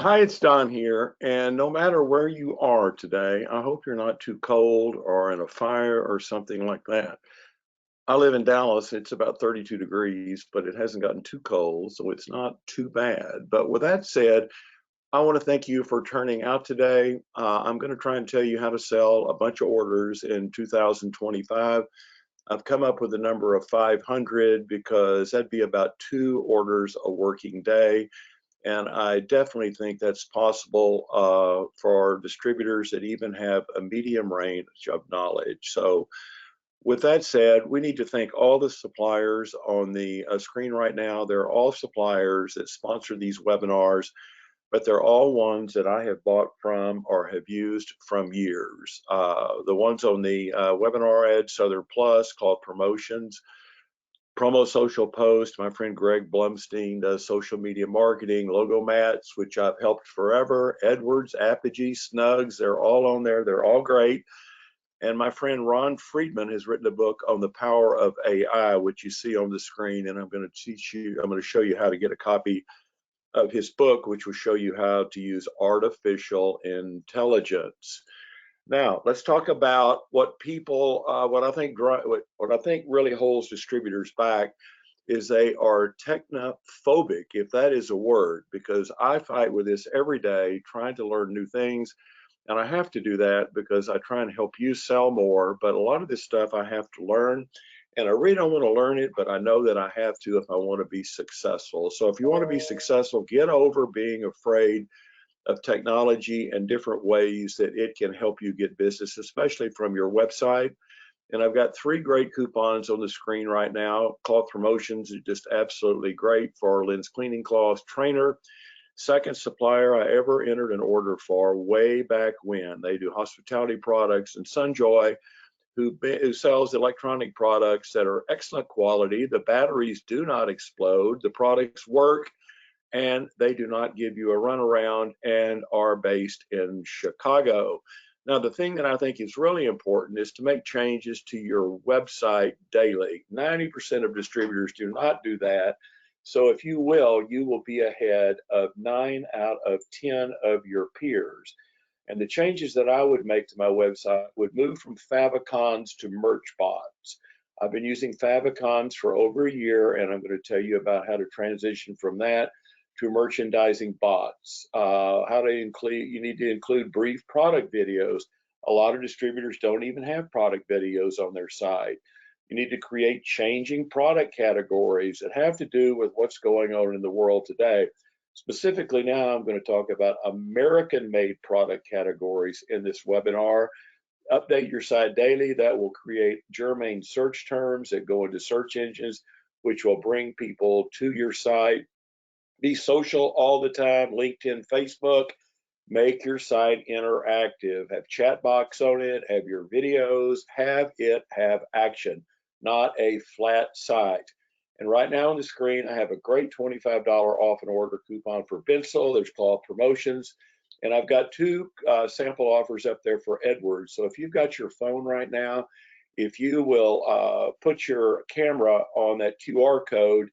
Hi, it's Don here, and no matter where you are today, I hope you're not too cold or in a fire or something like that. I live in Dallas. It's about 32 degrees, but it hasn't gotten too cold, so it's not too bad. But with that said, I want to thank you for turning out today. I'm going to try and tell you how to sell a bunch of orders in 2025. I've come up with the number of 500 because that'd be about 2 orders a working day. And I definitely think that's possible for distributors that even have a medium range of knowledge. So with that said, we need to thank all the suppliers on the screen right now. They're all suppliers that sponsor these webinars, but they're all ones that I have bought from or have used from years. The ones on the webinar ad, Southern Plus, called Promotions, Promo Social Post. My friend Greg Blumstein does social media marketing. Logo Mats, which I've helped forever. Edwards, Apogee, Snugs, they're all on there. They're all great. And my friend Ron Friedman has written a book on the power of AI, which you see on the screen. And I'm going to show you how to get a copy of his book, which will show you how to use artificial intelligence. Now, let's talk about what people, what I think really holds distributors back is they are technophobic, if that is a word, because I fight with this every day, trying to learn new things. And I have to do that because I try and help you sell more. But a lot of this stuff I have to learn. And I really don't want to learn it, but I know that I have to if I want to be successful. So if you want to be successful, get over being afraid of technology and different ways that it can help you get business, especially from your website. And I've got 3 great coupons on the screen right now. Cloth Promotions is just absolutely great for Lynn's Cleaning Cloth Trainer. Second supplier I ever entered an order for way back when. They do hospitality products, and Sunjoy, who sells electronic products that are excellent quality. The batteries do not explode. The products work, and they do not give you a runaround, and are based in Chicago. Now, the thing that I think is really important is to make changes to your website daily. 90% of distributors do not do that. So if you will be ahead of 9 out of 10 of your peers. And the changes that I would make to my website would move from favicons to merchbots. I've been using favicons for over a year, and I'm going to tell you about how to transition from that to merchandising bots. You need to include brief product videos. A lot of distributors don't even have product videos on their site. You need to create changing product categories that have to do with what's going on in the world today. Specifically now, I'm going to talk about American-made product categories in this webinar. Update your site daily. That will create germane search terms that go into search engines, which will bring people to your site. Be social all the time, LinkedIn, Facebook. Make your site interactive. Have chat box on it, have your videos, have it have action, not a flat site. And right now on the screen, I have a great $25 off an order coupon for Bensel. There's Cloth Promotions. And I've got 2 sample offers up there for Edwards. So if you've got your phone right now, if you will put your camera on that QR code,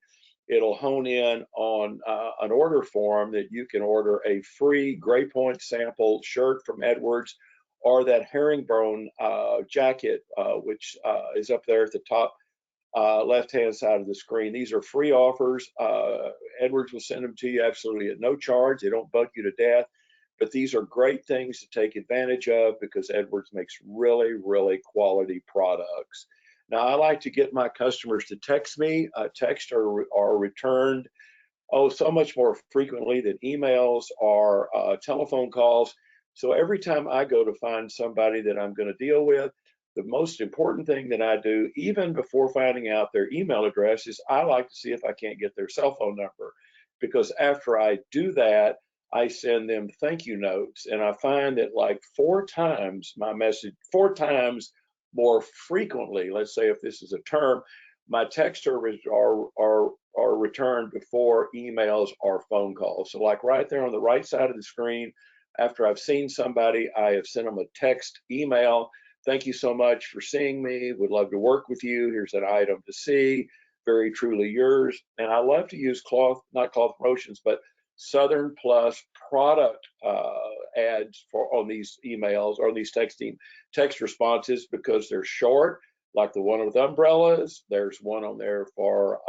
it'll hone in on an order form that you can order a free Gray Point sample shirt from Edwards, or that herringbone jacket, which is up there at the top left-hand side of the screen. These are free offers. Edwards will send them to you absolutely at no charge. They don't bug you to death, but these are great things to take advantage of because Edwards makes really, really quality products. Now, I like to get my customers to text me. Texts are returned so much more frequently than emails or telephone calls. So every time I go to find somebody that I'm going to deal with, the most important thing that I do, even before finding out their email address, is I like to see if I can't get their cell phone number. Because after I do that, I send them thank you notes. And I find that like 4 times more frequently, let's say if this is a term, my texts are returned before emails or phone calls. So like right there on the right side of the screen, after I've seen somebody, I have sent them a text, email. Thank you so much for seeing me. Would love to work with you. Here's an item to see. Very truly yours. And I love to use not Cloth Promotions, but Southern Plus product ads on these emails or these text responses because they're short, like the one with umbrellas. There's one on there for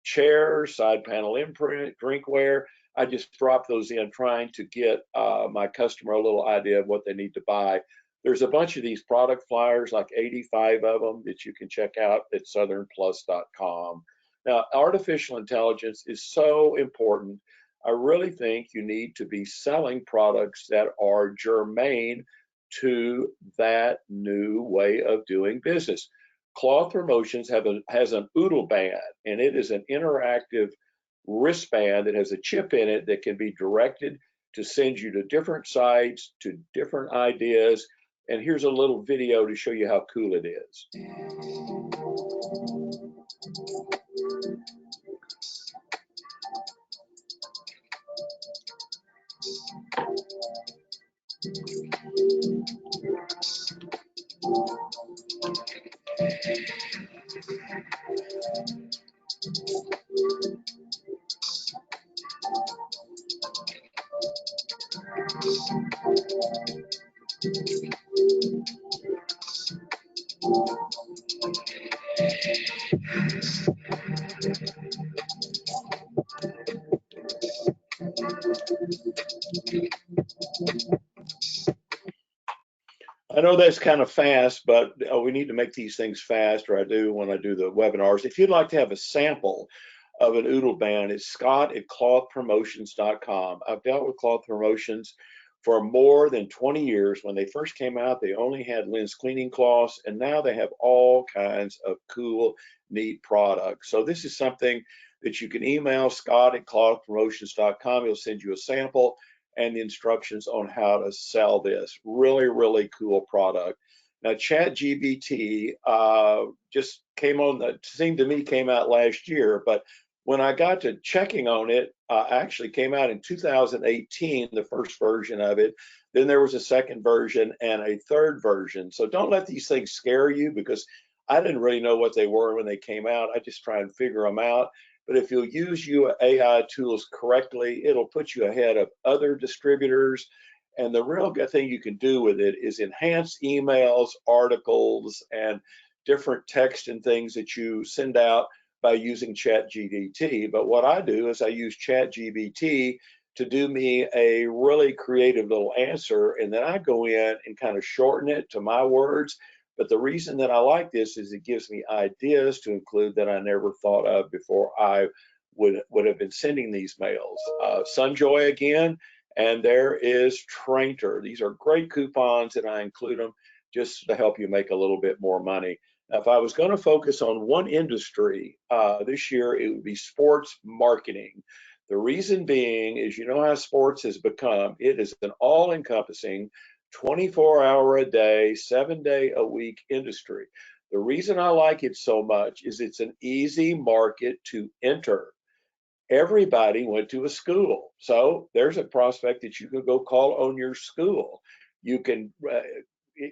chairs, side panel imprint, drinkware. I just drop those in trying to get my customer a little idea of what they need to buy. There's a bunch of these product flyers, like 85 of them, that you can check out at southernplus.com. Now, artificial intelligence is so important. I really think you need to be selling products that are germane to that new way of doing business. Cloth Promotions has an Oodle Band, and it is an interactive wristband that has a chip in it that can be directed to send you to different sites, to different ideas. And here's a little video to show you how cool it is. I know that's kind of fast, but we need to make these things fast, or I do when I do the webinars. If you'd like to have a sample of an Oodle Band, it's Scott at clothpromotions.com. I've dealt with Cloth Promotions for more than 20 years. When they first came out, they only had lens cleaning cloths, and now they have all kinds of cool, neat products. So this is something that you can email Scott at clothpromotions.com. He'll send you a sample and the instructions on how to sell this. Really, really cool product. Now, ChatGPT just came out last year, but when I got to checking on it, actually came out in 2018, the first version of it. Then there was a second version and a third version. So don't let these things scare you, because I didn't really know what they were when they came out. I just try and figure them out. But if you'll use your AI tools correctly, it'll put you ahead of other distributors. And the real good thing you can do with it is enhance emails, articles, and different text and things that you send out by using ChatGPT. But what I do is I use ChatGPT to do me a really creative little answer, and then I go in and kind of shorten it to my words. But the reason that I like this is it gives me ideas to include that I never thought of before I would have been sending these mails. Sunjoy again, and there is Trainter. These are great coupons, and I include them just to help you make a little bit more money. Now, if I was going to focus on one industry this year, it would be sports marketing. The reason being is, you know how sports has become. It is an all-encompassing 24-hour-a-day, 7-day-a-week industry. The reason I like it so much is it's an easy market to enter. Everybody went to a school, so there's a prospect that you could go call on your school. You can,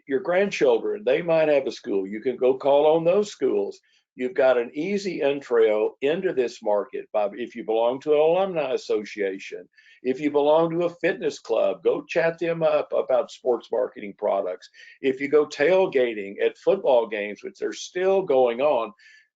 your grandchildren, they might have a school. You can go call on those schools. You've got an easy intro into this market. If you belong to an alumni association, if you belong to a fitness club, go chat them up about sports marketing products. If you go tailgating at football games, which are still going on,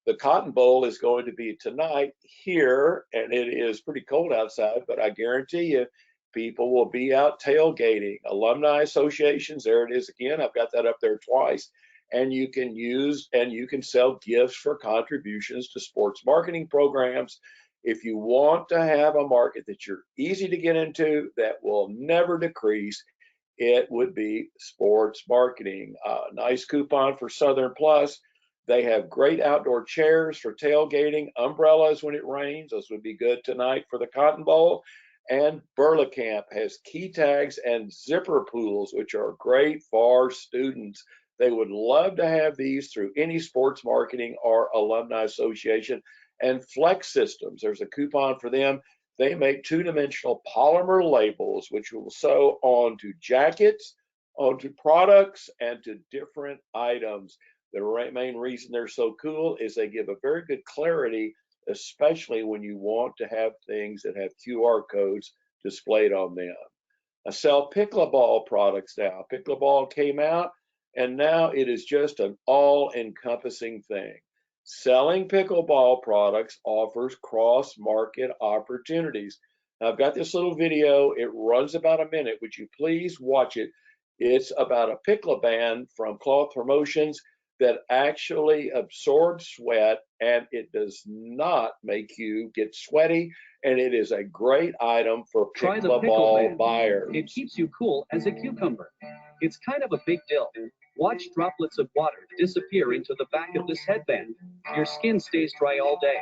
the Cotton Bowl is going to be tonight here, and it is pretty cold outside, but I guarantee you, people will be out tailgating. Alumni associations, there it is again. I've got that up there twice. And you can sell gifts for contributions to sports marketing programs. If you want to have a market that you're easy to get into, that will never decrease, it would be sports marketing. Nice coupon for Southern Plus. They have great outdoor chairs for tailgating, umbrellas when it rains. Those would be good tonight for the Cotton Bowl. And Burlacamp has key tags and zipper pools, which are great for students. They would love to have these through any sports marketing or alumni association. And Flex Systems, there's a coupon for them. They make two-dimensional polymer labels, which will sew onto jackets, onto products, and to different items. The main reason they're so cool is they give a very good clarity, especially when you want to have things that have QR codes displayed on them. I sell pickleball products now. Pickleball came out, and now it is just an all-encompassing thing. Selling pickleball products offers cross-market opportunities. Now, I've got this little video. It runs about a minute. Would you please watch it? It's about a pickle band from Cloth Promotions that actually absorbs sweat, and it does not make you get sweaty, and it is a great item for pickleball buyers. It keeps you cool as a cucumber. It's kind of a big deal. Watch droplets of water disappear into the back of this headband. Your skin stays dry all day.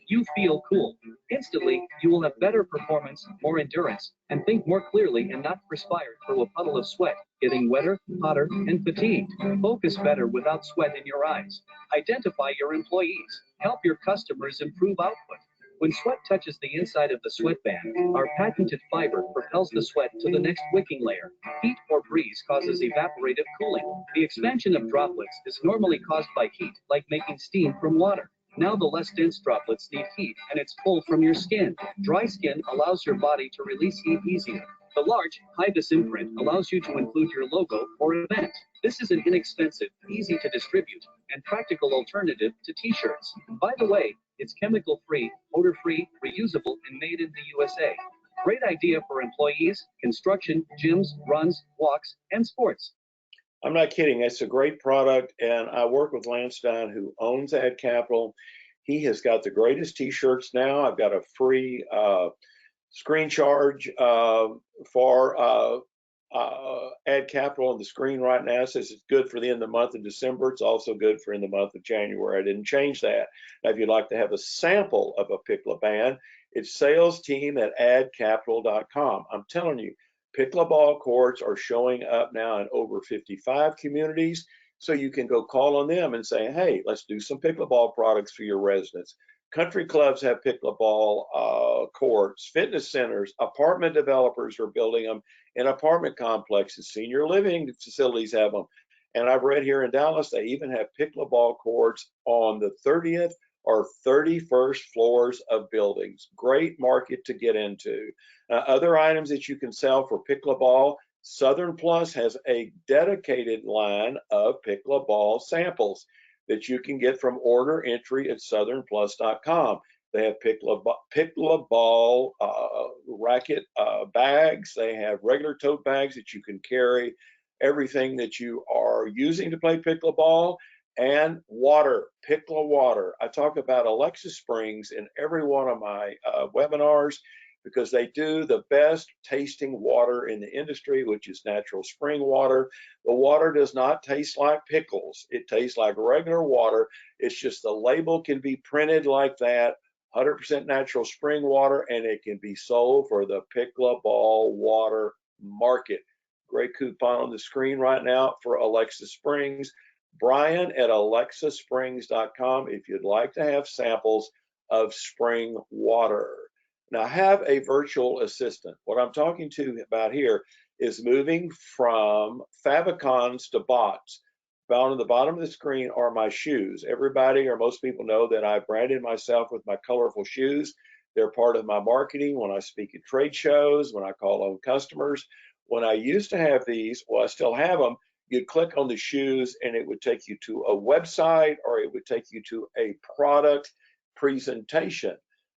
You feel cool. Instantly, you will have better performance, more endurance, and think more clearly and not perspire through a puddle of sweat, getting wetter, hotter, and fatigued. Focus better without sweat in your eyes. Identify your employees. Help your customers improve output. When sweat touches the inside of the sweatband, our patented fiber propels the sweat to the next wicking layer. Heat or breeze causes evaporative cooling. The expansion of droplets is normally caused by heat, like making steam from water. Now the less dense droplets need heat, and it's pulled from your skin. Dry skin allows your body to release heat easier. The large HIVIS imprint allows you to include your logo or event. This is an inexpensive, easy to distribute, and practical alternative to t-shirts. By the way, it's chemical-free, odor-free, reusable, and made in the USA. Great idea for employees, construction, gyms, runs, walks, and sports. I'm not kidding. It's a great product, and I work with Lance Stein, who owns Ad Capital. He has got the greatest t-shirts now. I've got a free screen charge for Ad Capital on the screen right now. It says it's good for the end of the month of December. It's also good for in the month of January. I didn't change that. Now, if you'd like to have a sample of a pickle band, it's sales team at adcapital.com. I'm telling you, pickleball courts are showing up now in over 55 communities. So you can go call on them and say, hey, let's do some pickleball products for your residents. Country clubs have pickleball courts, fitness centers, apartment developers are building them in apartment complexes, senior living facilities have them. And I've read here in Dallas, they even have pickleball courts on the 30th or 31st floors of buildings. Great market to get into. Other items that you can sell for pickleball, Southern Plus has a dedicated line of pickleball samples that you can get from order entry at southernplus.com. They have pickleball racket bags. They have regular tote bags that you can carry everything that you are using to play pickleball, and water, Pickla water. I talk about Alexa Springs in every one of my webinars because they do the best tasting water in the industry, which is natural spring water. The water does not taste like pickles. It tastes like regular water. It's just the label can be printed like that, 100% natural spring water, and it can be sold for the pickleball water market. Great coupon on the screen right now for Alexa Springs. Brian at alexasprings.com if you'd like to have samples of spring water. Now, have a virtual assistant. What I'm talking to you about here is moving from favicons to bots. Down on the bottom of the screen are my shoes. Everybody or most people know that I branded myself with my colorful shoes. They're part of my marketing when I speak at trade shows, when I call on customers. When I used to have these, well, I still have them, you'd click on the shoes and it would take you to a website or it would take you to a product presentation.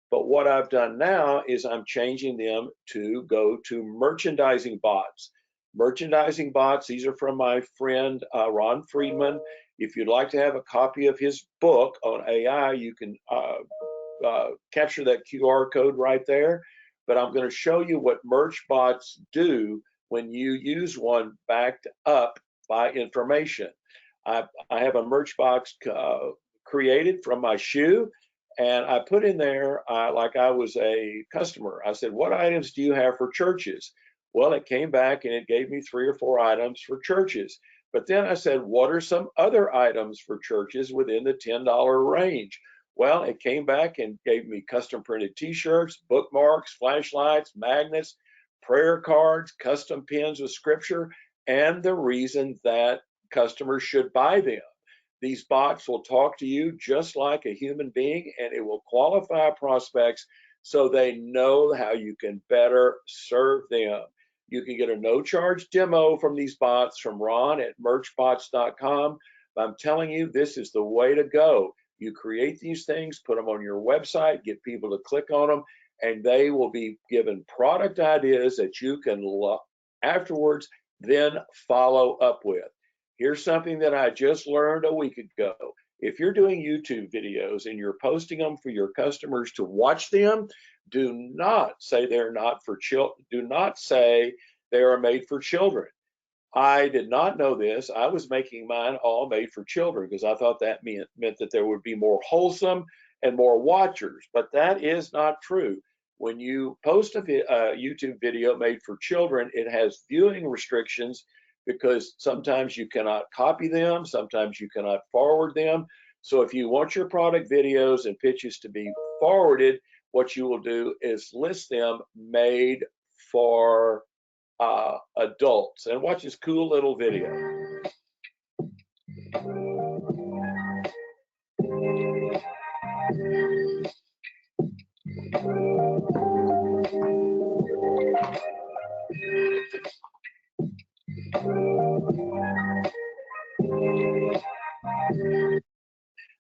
But what I've done now is I'm changing them to go to merchandising bots. Merchandising bots, these are from my friend Ron Friedman. If you'd like to have a copy of his book on AI, you can capture that QR code right there. But I'm going to show you what merch bots do when you use one backed up by information. I have a merch box created from my shoe, and I put in there like I was a customer. I said, what items do you have for churches? Well, it came back and it gave me 3 or 4 items for churches. But then I said, what are some other items for churches within the $10 range? Well, it came back and gave me custom printed t-shirts, bookmarks, flashlights, magnets, prayer cards, custom pins with scripture, and the reason that customers should buy them. These bots will talk to you just like a human being, and it will qualify prospects so they know how you can better serve them. You can get a no-charge demo from these bots from Ron at merchbots.com. I'm telling you, this is the way to go. You create these things, put them on your website, get people to click on them, and they will be given product ideas that you can afterwards then follow up with. Here's something that I just learned a week ago. If you're doing YouTube videos and you're posting them for your customers to watch them, do not say they're not for children. Do not say they are made for children. I did not know this. I was making mine all made for children because I thought that meant that there would be more wholesome and more watchers, but that is not true. When you post a YouTube video made for children, it has viewing restrictions because sometimes you cannot copy them, sometimes you cannot forward them. So if you want your product videos and pitches to be forwarded, what you will do is list them made for adults. And watch this cool little video.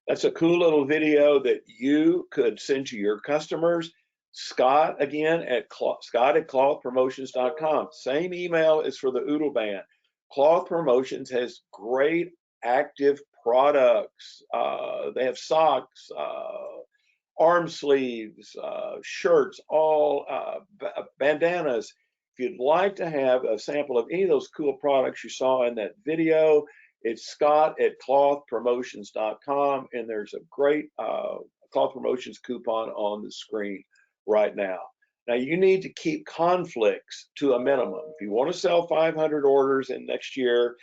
That's a cool little video that you could send to your customers. Scott, again, at Scott at clothpromotions.com. Same email is for the Oodle Band. Cloth Promotions has great active products. They have socks, arm sleeves, shirts, all bandanas. If you'd like to have a sample of any of those cool products you saw in that video, it's Scott at clothpromotions.com, and there's a great Cloth Promotions coupon on the screen right now. Now, you need to keep conflicts to a minimum. If you want to sell 500 orders in next year,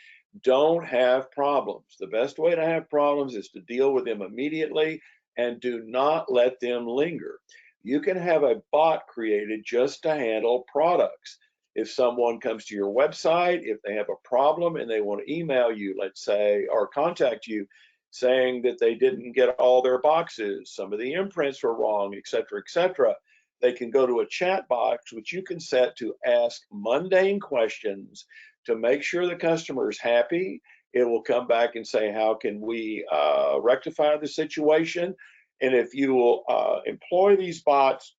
don't have problems. The best way to have problems is to deal with them immediately and do not let them linger. You can have a bot created just to handle products. If someone comes to your website, if they have a problem and they want to email you, let's say, or contact you saying that they didn't get all their boxes, some of the imprints were wrong, etc., they can go to a chat box, which you can set to ask mundane questions to make sure the customer is happy. It will come back and say, how can we rectify the situation? And if you will employ these bots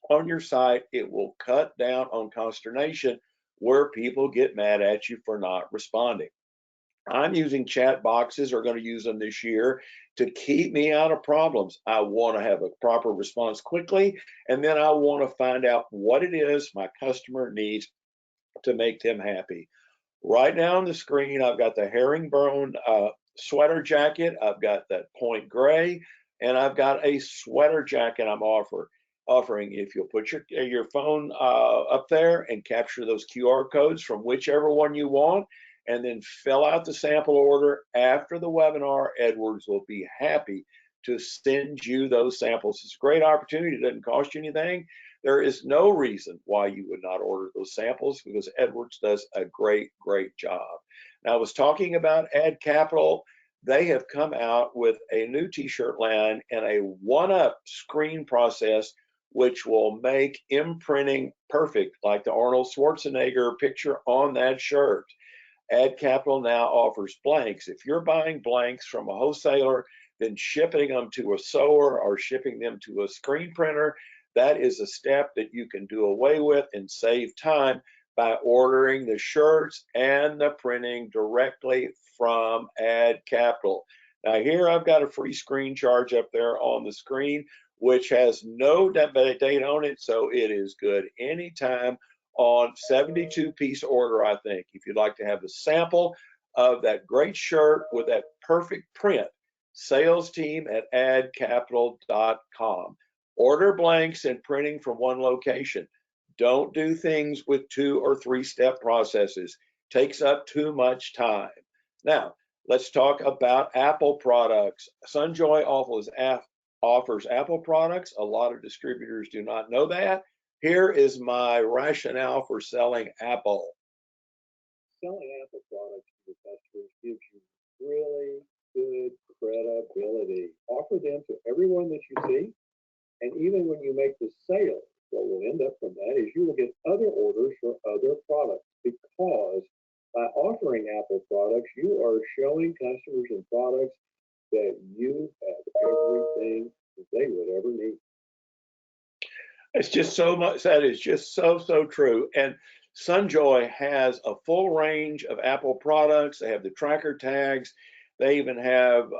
on your site, it will cut down on consternation where people get mad at you for not responding. I'm using chat boxes, or going to use them this year, to keep me out of problems. I want to have a proper response quickly, and then I want to find out what it is my customer needs to make them happy. Right now on the screen, I've got the herringbone sweater jacket. I've got that point gray, and I've got a sweater jacket I'm offering. If you'll put your phone up there and capture those QR codes from whichever one you want, and then fill out the sample order after the webinar, Edwards will be happy to send you those samples. It's a great opportunity. It doesn't cost you anything. There is no reason why you would not order those samples because Edwards does a great job. Now, I was talking about Ad Capital. They have come out with a new t-shirt line and a one-up screen process which will make imprinting perfect, like the Arnold Schwarzenegger picture on that shirt. Ad Capital now offers blanks. If you're buying blanks from a wholesaler, then shipping them to a sewer or shipping them to a screen printer, that is a step that you can do away with and save time by ordering the shirts and the printing directly from Ad Capital. Now here I've got a free screen charge up there on the screen, which has no date on it, so it is good anytime on 72-piece order, I think. If you'd like to have a sample of that great shirt with that perfect print, sales team at adcapital.com. Order blanks and printing from one location. Don't do things with 2 or 3 step processes. Takes up too much time. Now, let's talk about Apple products. Sunjoy offers Apple products. A lot of distributors do not know that. Here is my rationale for selling Apple. Selling Apple products to the customers gives you really good credibility. Offer them to everyone that you see. And even when you make the sale, what will end up from that is you will get other orders for other products, because by offering Apple products, you are showing customers and products that you have everything that they would ever need. It's just so much, that is just so true. And Sunjoy has a full range of Apple products. They have the tracker tags. They even have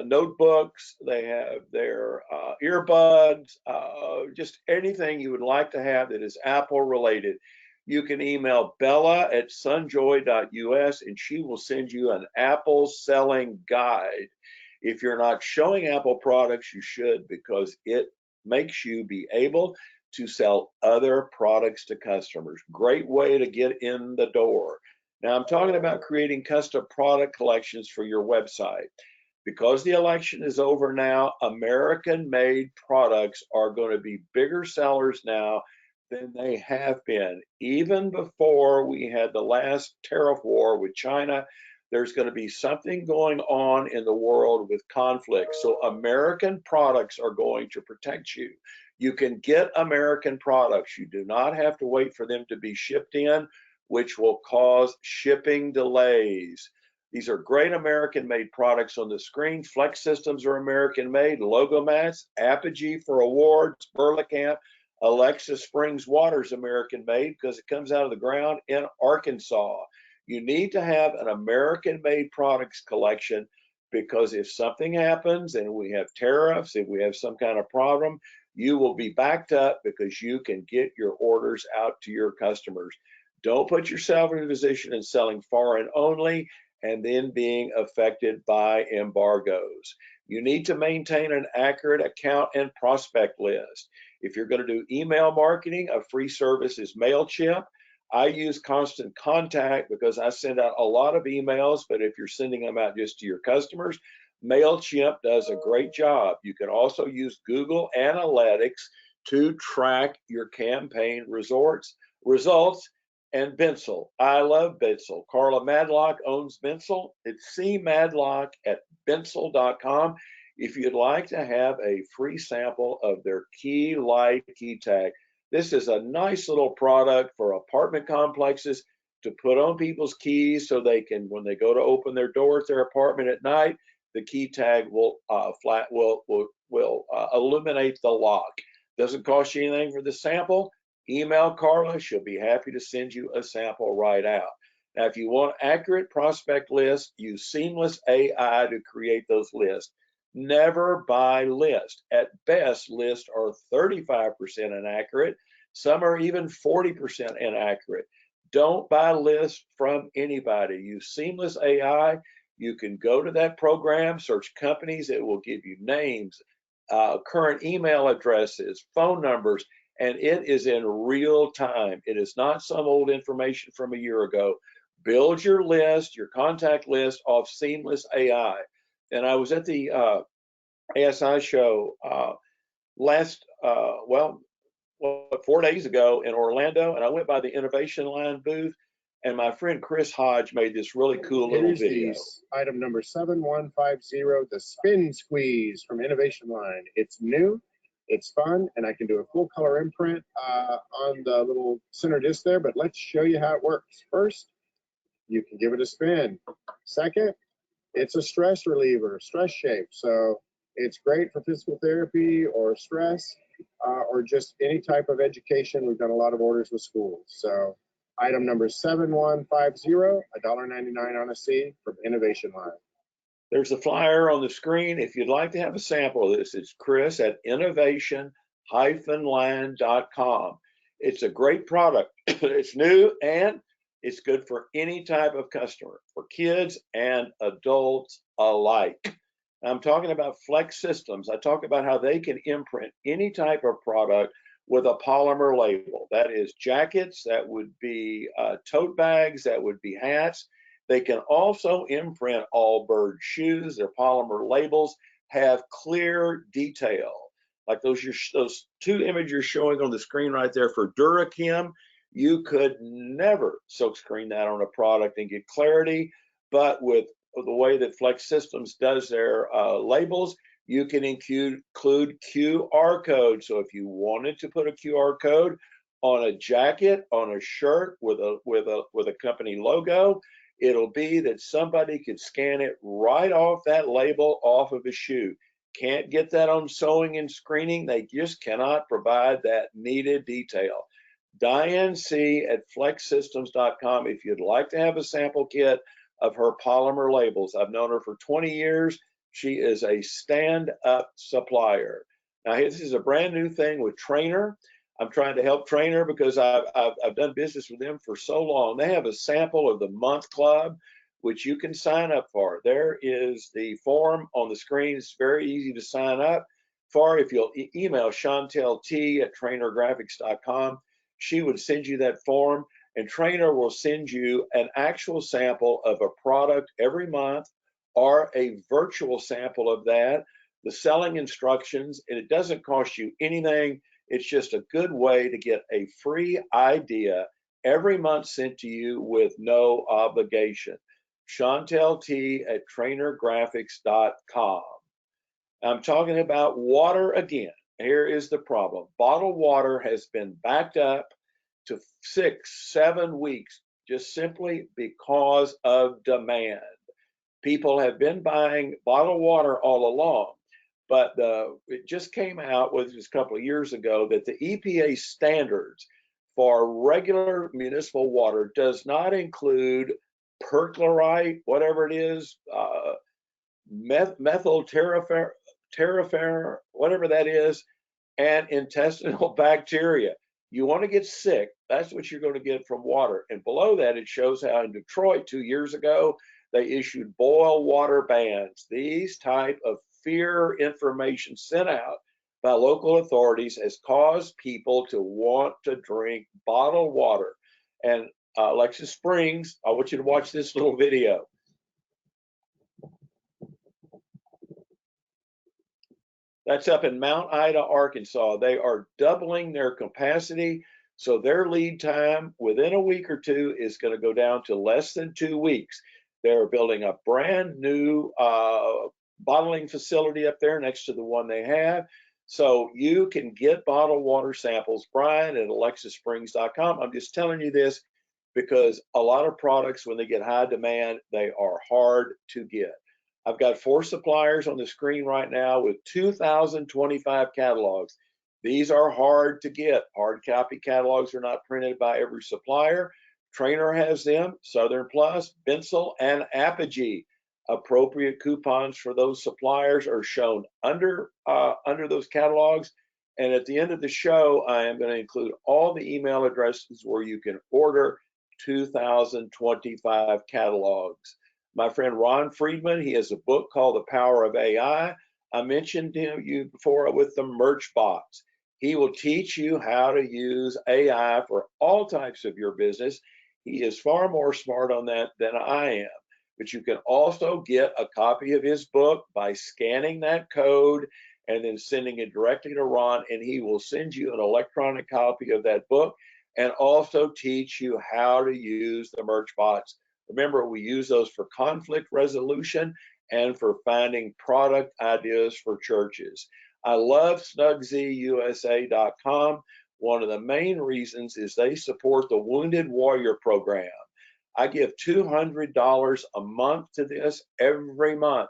notebooks. They have their earbuds, just anything you would like to have that is Apple related. You can email Bella at sunjoy.us and she will send you an Apple selling guide. If you're not showing Apple products, you should, because it makes you be able to sell other products to customers. Great way to get in the door. Now, I'm talking about creating custom product collections for your website. Because the election is over now, American-made products are going to be bigger sellers now than they have been. Even before we had the last tariff war with China, there's going to be something going on in the world with conflict. So American products are going to protect you. You can get American products. You do not have to wait for them to be shipped in, which will cause shipping delays. These are great American-made products on the screen. Flex Systems are American-made. Logomats, Apogee for awards, Burlacamp, Alexa Springs Water is American-made because it comes out of the ground in Arkansas. You need to have an American-made products collection, because if something happens and we have tariffs, if we have some kind of problem, you will be backed up because you can get your orders out to your customers. Don't put yourself in a position in selling foreign only and then being affected by embargoes. You need to maintain an accurate account and prospect list. If you're going to do email marketing, a free service is MailChimp. I use Constant Contact because I send out a lot of emails, but if you're sending them out just to your customers, MailChimp does a great job. You can also use Google Analytics to track your campaign results. And Bensel. I love Bensel. Carla Madlock owns Bensel. It's cmadlock@bensel.com. If you'd like to have a free sample of their Key Light key tag, this is a nice little product for apartment complexes to put on people's keys so they can, when they go to open their door at their apartment at night, the key tag will illuminate the lock. Doesn't cost you anything for the sample. Email Carla, she'll be happy to send you a sample right out. Now, if you want accurate prospect lists, use Seamless AI to create those lists. Never buy list. At best, lists are 35% inaccurate. Some are even 40% inaccurate. Don't buy lists from anybody. Use Seamless AI. You can go to that program, search companies. It will give you names, current email addresses, phone numbers, and it is in real time. It is not some old information from a year ago. Build your list, your contact list off Seamless AI. And I was at the ASI show 4 days ago in Orlando, and I went by the Innovation Line booth, and my friend Chris Hodge made this really cool little video. Item number 7150, the Spin Squeeze from Innovation Line. It's new, it's fun, and I can do a full color imprint on the little center disc there, but let's show you how it works. First, you can give it a spin. Second, it's a stress reliever, stress shape. So it's great for physical therapy or stress or just any type of education. We've done a lot of orders with schools. So item number 7150, $1.99 on a C from Innovation Line. There's a flyer on the screen. If you'd like to have a sample of this, it's Chris at innovation-line.com. It's a great product. It's new and it's good for any type of customer, for kids and adults alike. I'm talking about Flex Systems. I talk about how they can imprint any type of product with a polymer label. That is jackets, that would be tote bags, that would be hats. They can also imprint Allbirds shoes. Their polymer labels have clear detail. Like those two images you're showing on the screen right there for Durakim. You could never silk screen that on a product and get clarity, but with the way that Flex Systems does their labels, You can include QR codes. So if you wanted to put a QR code on a jacket, on a shirt with a company logo, it'll be that somebody could scan it right off that label off of a shoe. Can't get that on sewing and screening. They just cannot provide that needed detail. Diane C. at flexsystems.com if you'd like to have a sample kit of her polymer labels. I've known her for 20 years. She is a stand-up supplier. Now, this is a brand new thing with Trainer. I'm trying to help Trainer because I've done business with them for so long. They have a sample of the month club, which you can sign up for. There is the form on the screen. It's very easy to sign up for. If you'll email Chantel T at trainergraphics.com, she would send you that form, and Trainer will send you an actual sample of a product every month or a virtual sample of that, the selling instructions, and it doesn't cost you anything. It's just a good way to get a free idea every month sent to you with no obligation. Chantel T at trainergraphics.com. I'm talking about water again. Here is the problem. Bottled water has been backed up to 6-7 weeks just simply because of demand. People have been buying bottled water all along, but it just came out with just a couple of years ago that the EPA standards for regular municipal water does not include perchlorate, whatever it is, methyl terephthalate, whatever that is, and intestinal bacteria. You want to get sick, that's what you're going to get from water. And below that, it shows how in Detroit 2 years ago, they issued boil water bans. These type of fear information sent out by local authorities has caused people to want to drink bottled water. And Alexis Springs, I want you to watch this little video. That's up in Mount Ida, Arkansas. They are doubling their capacity, so their lead time within a week or two is going to go down to less than 2 weeks. They're building a brand new bottling facility up there next to the one they have. So you can get bottled water samples, Brian, at alexissprings.com. I'm just telling you this because a lot of products, when they get high demand, they are hard to get. I've got 4 suppliers on the screen right now with 2,025 catalogs. These are hard to get. Hard copy catalogs are not printed by every supplier. Trainer has them, Southern Plus, Bensel, and Apogee. Appropriate coupons for those suppliers are shown under those catalogs. And at the end of the show, I am going to include all the email addresses where you can order 2,025 catalogs. My friend Ron Friedman, he has a book called The Power of AI. I mentioned you before with the merch box. He will teach you how to use AI for all types of your business. He is far more smart on that than I am. But you can also get a copy of his book by scanning that code and then sending it directly to Ron, and he will send you an electronic copy of that book and also teach you how to use the merch box. Remember, we use those for conflict resolution and for finding product ideas for churches. I love SnugZUSA.com. One of the main reasons is they support the Wounded Warrior Program. I give $200 a month to this every month.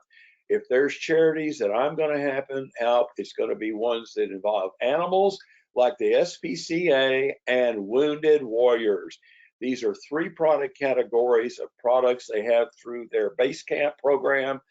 If there's charities that I'm going to help, it's going to be ones that involve animals like the SPCA and Wounded Warriors. These are 3 product categories of products they have through their base camp program.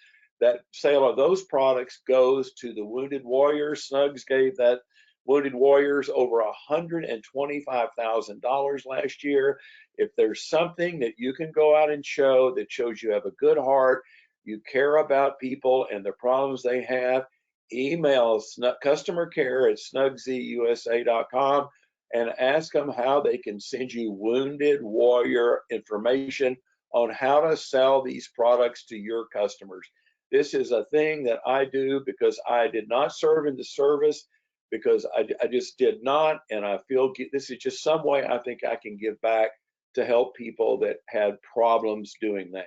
That sale of those products goes to the Wounded Warriors. Snugs gave that Wounded Warriors over $125,000 last year. If there's something that you can go out and show that shows you have a good heart, you care about people and the problems they have, email customer care at snugzusa.com and ask them how they can send you Wounded Warrior information on how to sell these products to your customers. This is a thing that I do because I did not serve in the service, because I just did not, and I feel this is just some way I think I can give back to help people that had problems doing that.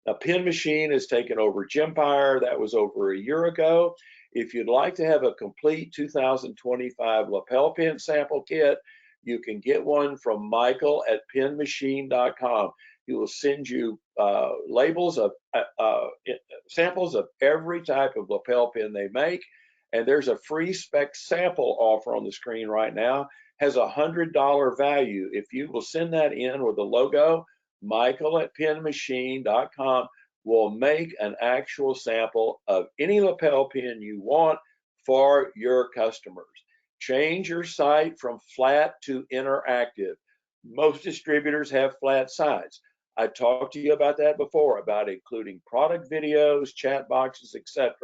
Now, Pen Machine has taken over Gempire. That was over a year ago. If you'd like to have a complete 2025 lapel pin sample kit, you can get one from Michael at penmachine.com. He will send you labels of samples of every type of lapel pin they make. And there's a free spec sample offer on the screen right now, has a $100 value. If you will send that in with the logo, Michael at penmachine.com will make an actual sample of any lapel pin you want for your customers. Change your site from flat to interactive. Most distributors have flat sites. I talked to you about that before, about including product videos, chat boxes, etc.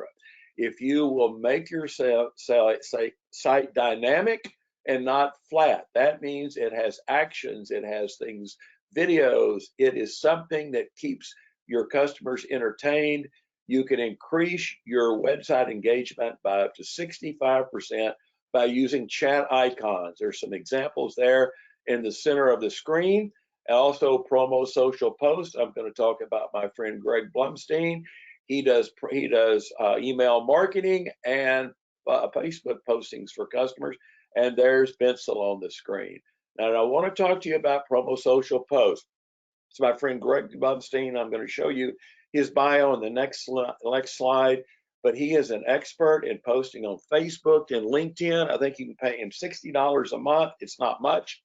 If you will make your site dynamic and not flat, that means it has actions, it has things, videos, it is something that keeps your customers entertained. You can increase your website engagement by up to 65% by using chat icons. There's some examples there in the center of the screen. Also, promo social posts. I'm going to talk about my friend Greg Blumstein. He does email marketing and Facebook postings for customers. And there's Bensel on the screen. Now, I want to talk to you about promo social posts. It's my friend Greg Blumstein. I'm going to show you his bio on the next slide. But he is an expert in posting on Facebook and LinkedIn. I think you can pay him $60 a month. It's not much.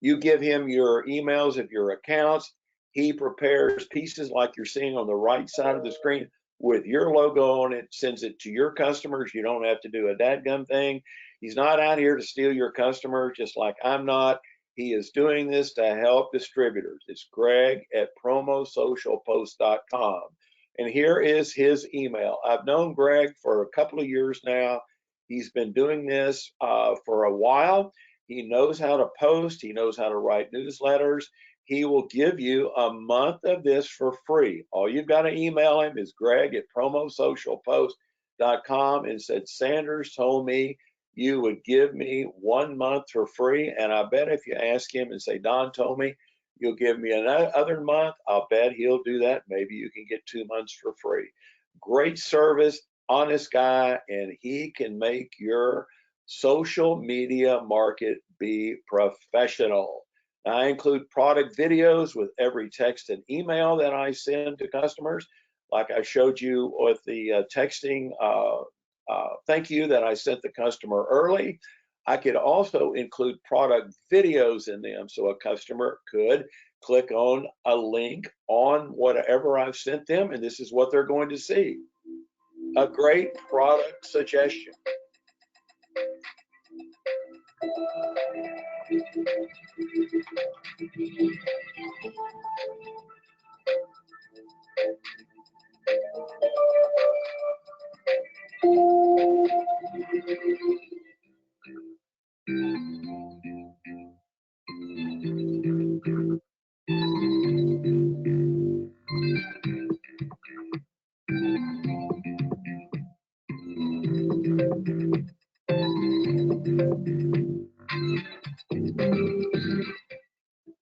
You give him your emails of your accounts. He prepares pieces like you're seeing on the right side of the screen with your logo on it, sends it to your customers. You don't have to do a dadgum thing. He's not out here to steal your customers, just like I'm not. He is doing this to help distributors. It's Greg at promosocialpost.com. And here is his email. I've known Greg for a couple of years now. He's been doing this for a while. He knows how to post. He knows how to write newsletters. He will give you a month of this for free. All you've got to email him is Greg at promosocialpost.com and said, Sanders told me you would give me 1 month for free. And I bet if you ask him and say, Don told me you'll give me another month, I'll bet he'll do that. Maybe you can get 2 months for free. Great service, honest guy, and he can make your social media market be professional. I include product videos with every text and email that I send to customers, like I showed you with the texting thank you that I sent the customer early. I could also include product videos in them, so a customer could click on a link on whatever I've sent them, and this is what they're going to see. A great product suggestion.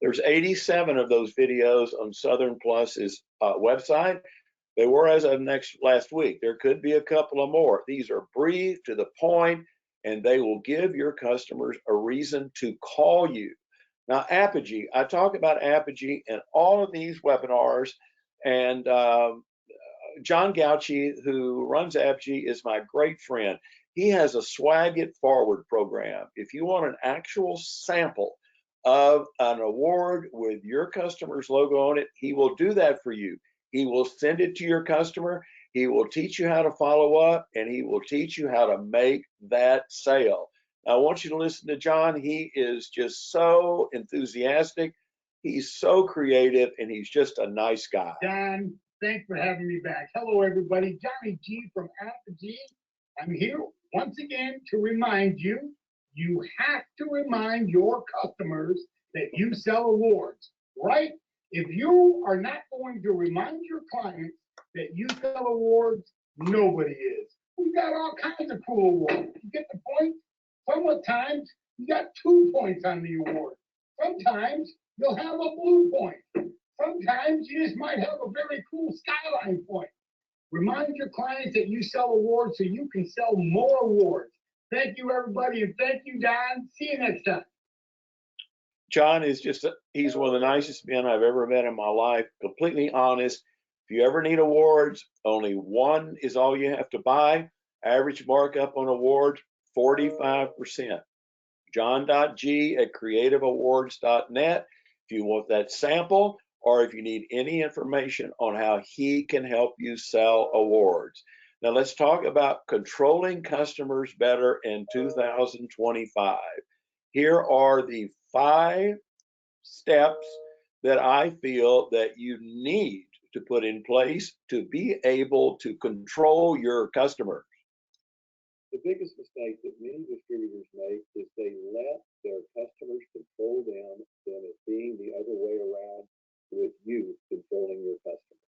There's 87 of those videos on Southern Plus's website. They were as of last week. There could be a couple of more. These are brief, to the point, and they will give your customers a reason to call you. Now, Apogee, I talk about Apogee in all of these webinars, and John Gauchi, who runs Apogee, is my great friend. He has a Swag It Forward program. If you want an actual sample of an award with your customer's logo on it, he will do that for you. He will send it to your customer. He will teach you how to follow up, and he will teach you how to make that sale. Now, I want you to listen to John. He is just so enthusiastic. He's so creative, and he's just a nice guy. Don, thanks for having me back. Hello, everybody. Johnny G from Apogee. I'm here once again to remind you, you have to remind your customers that you sell awards, right? If you are not going to remind your clients that you sell awards, nobody is. We've got all kinds of cool awards. You get the point? Sometimes you got 2 points on the award. Sometimes you'll have a blue point. Sometimes you just might have a very cool skyline point. Remind your clients that you sell awards so you can sell more awards. Thank you, everybody, and thank you, Don. See you next time. John is he's one of the nicest men I've ever met in my life, completely honest. If you ever need awards, only one is all you have to buy. Average markup on awards, 45%. John.g@creativeawards.net if you want that sample, or if you need any information on how he can help you sell awards. Now let's talk about controlling customers better in 2025. Here are the 5 steps that I feel that you need to put in place to be able to control your customer. The biggest mistake that many distributors make is they let their customers control them than it being the other way around with you controlling your customers.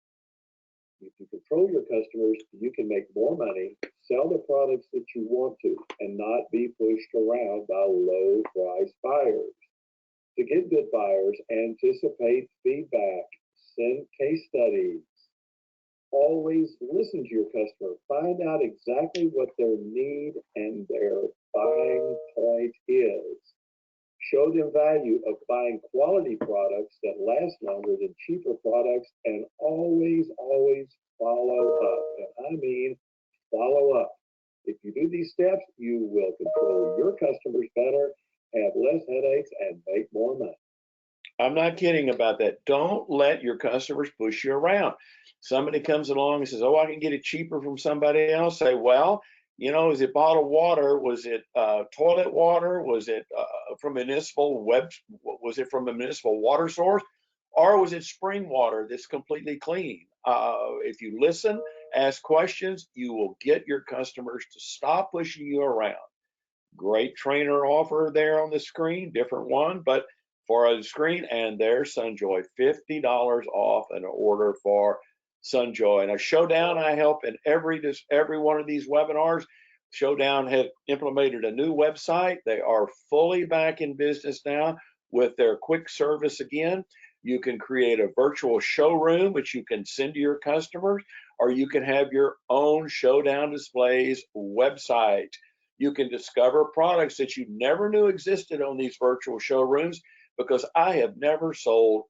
If you control your customers, you can make more money, sell the products that you want to, and not be pushed around by low price buyers. To get good buyers, anticipate feedback, send case studies. Always listen to your customer. Find out exactly what their need and their buying point is. Show them value of buying quality products that last longer than cheaper products, and always follow up. And I mean follow up. If you do these steps, you will control your customers better, have less headaches, and make more money. I'm not kidding about that. Don't let your customers push you around. Somebody comes along and says, oh, I can get it cheaper from somebody else. Say, well, you know, is it bottled water? Was it toilet water? Was it from municipal was it from a municipal water source? Or was it spring water that's completely clean? If you listen, ask questions, you will get your customers to stop pushing you around. Great trainer offer there on the screen, different one, but for a screen, and there's Sunjoy, $50 off an order for Sunjoy. And a Showdown I help in every one of these webinars. Showdown has implemented a new website. They are fully back in business now with their quick service again. You can create a virtual showroom, which you can send to your customers, or you can have your own Showdown Displays website. You can discover products that you never knew existed on these virtual showrooms, because I have never sold,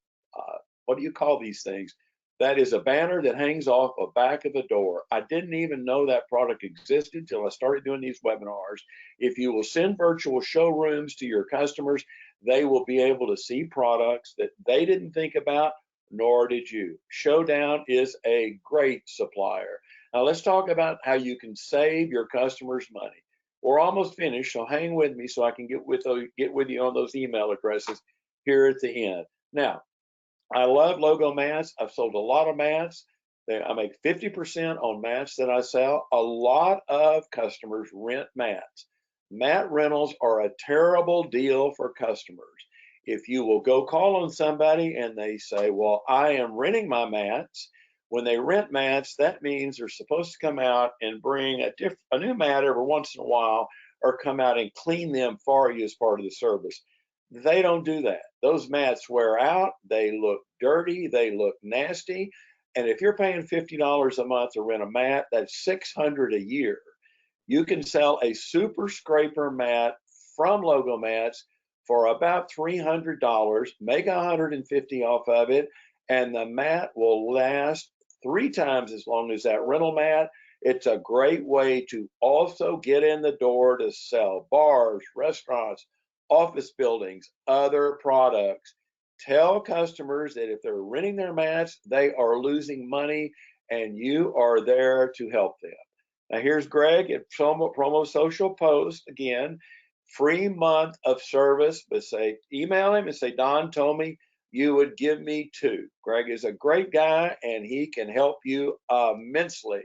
what do you call these things? That is a banner that hangs off the back of the door. I didn't even know that product existed till I started doing these webinars. If you will send virtual showrooms to your customers, they will be able to see products that they didn't think about, nor did you. Showdown is a great supplier. Now let's talk about how you can save your customers money. We're almost finished, so hang with me so I can get with you on those email addresses here at the end. Now, I love logo mats. I've sold a lot of mats. I make 50% on mats that I sell. A lot of customers rent mats. Mat rentals are a terrible deal for customers. If you will go call on somebody and they say, well, I am renting my mats. When they rent mats, that means they're supposed to come out and bring a new mat every once in a while, or come out and clean them for you as part of the service. They don't do that. Those mats wear out, they look dirty, they look nasty. And if you're paying $50 a month to rent a mat, that's $600 a year. You can sell a super scraper mat from Logo Mats for about $300, make $150 off of it, and the mat will last 3 times as long as that rental mat. It's a great way to also get in the door to sell bars, restaurants, office buildings, other products. Tell customers that if they're renting their mats, they are losing money, and you are there to help them. Now here's Greg at Promo Social Post again. Free month of service, but email him and say, Don told me you would give me 2. Greg is a great guy, and he can help you immensely.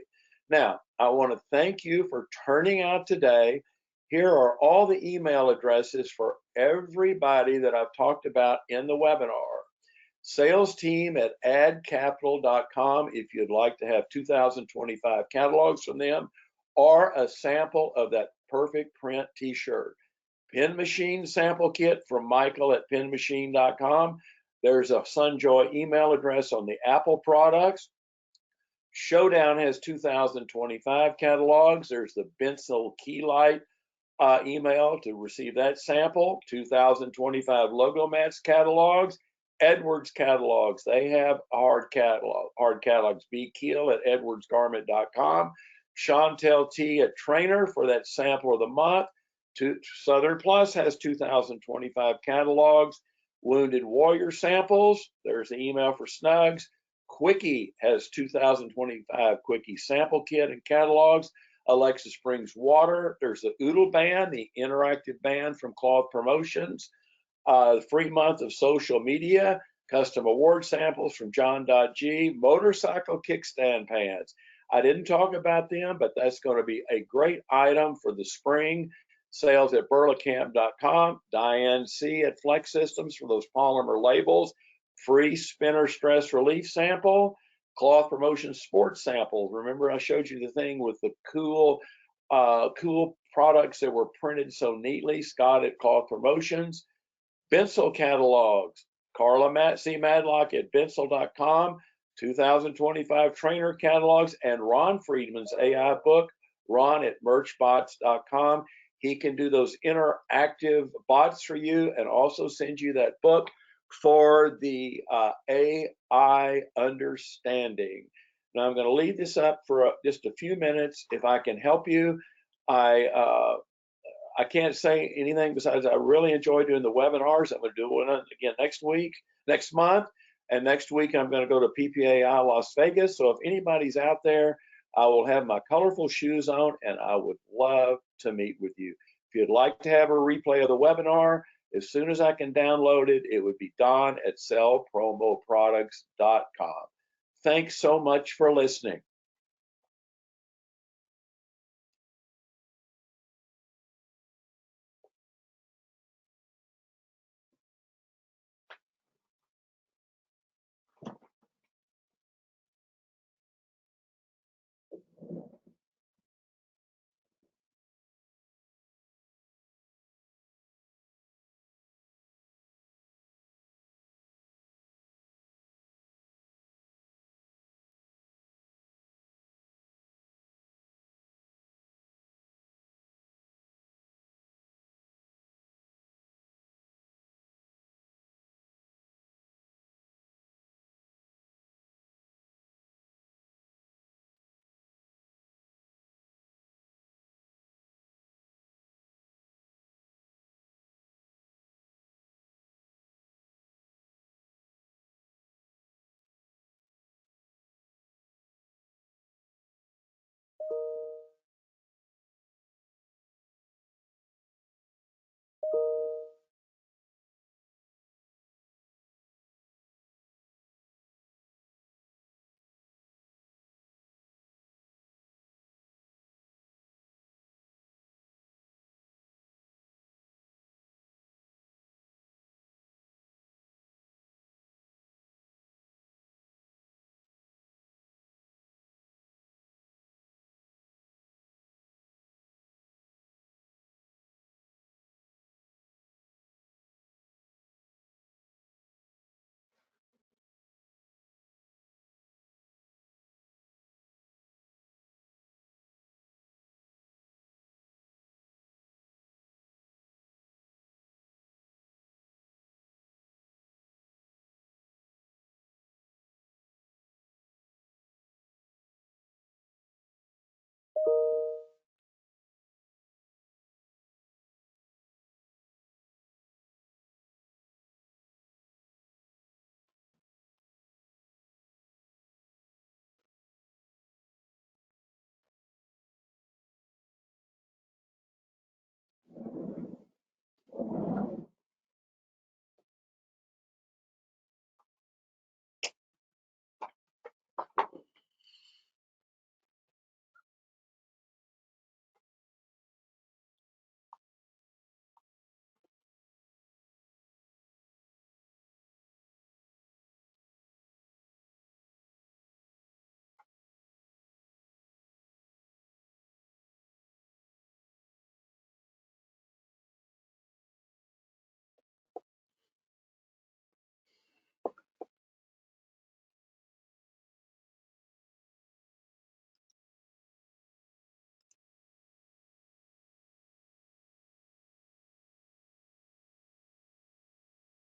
Now, I want to thank you for turning out today. Here are all the email addresses for everybody that I've talked about in the webinar. Sales team at addcapital.com if you'd like to have 2025 catalogs from them, or a sample of that perfect print t-shirt. Pen Machine sample kit from Michael at penmachine.com. There's a Sunjoy email address on the Apple products. Showdown has 2025 catalogs. There's the Bensel Key Light email to receive that sample. 2025 Logo Mats catalogs. Edwards catalogs. They have hard catalogs. B. Keel at edwardsgarment.com. Chantel T at Trainer for that sample of the month. Southern Plus has 2025 catalogs. Wounded Warrior samples. There's the email for Snugs. Quickie has 2025 Quickie sample kit and catalogs. Alexa Springs Water. There's the Oodle Band, the interactive band from Cloth Promotions. Free month of social media. Custom award samples from John.G. Motorcycle kickstand pads. I didn't talk about them, but that's going to be a great item for the spring. Sales at burlacamp.com. Diane C. at Flex Systems for those polymer labels. Free spinner stress relief sample. Cloth Promotion sports samples. Remember I showed you the thing with the cool products that were printed so neatly. Scott at Cloth Promotions. Bensel catalogs. Carla C. Madlock at Bensel.com. 2025 trainer catalogs and Ron Friedman's AI book. Ron at merchbots.com. He can do those interactive bots for you and also send you that book for the AI understanding. Now I'm going to leave this up for just a few minutes. If I can help you, I can't say anything besides I really enjoy doing the webinars. I'm going to do one again next month, and next week I'm going to go to PPAI Las Vegas. So if anybody's out there, I will have my colorful shoes on, and I would love to meet with you. If you'd like to have a replay of the webinar, as soon as I can download it, it would be Don at sellpromoproducts.com. Thanks so much for listening.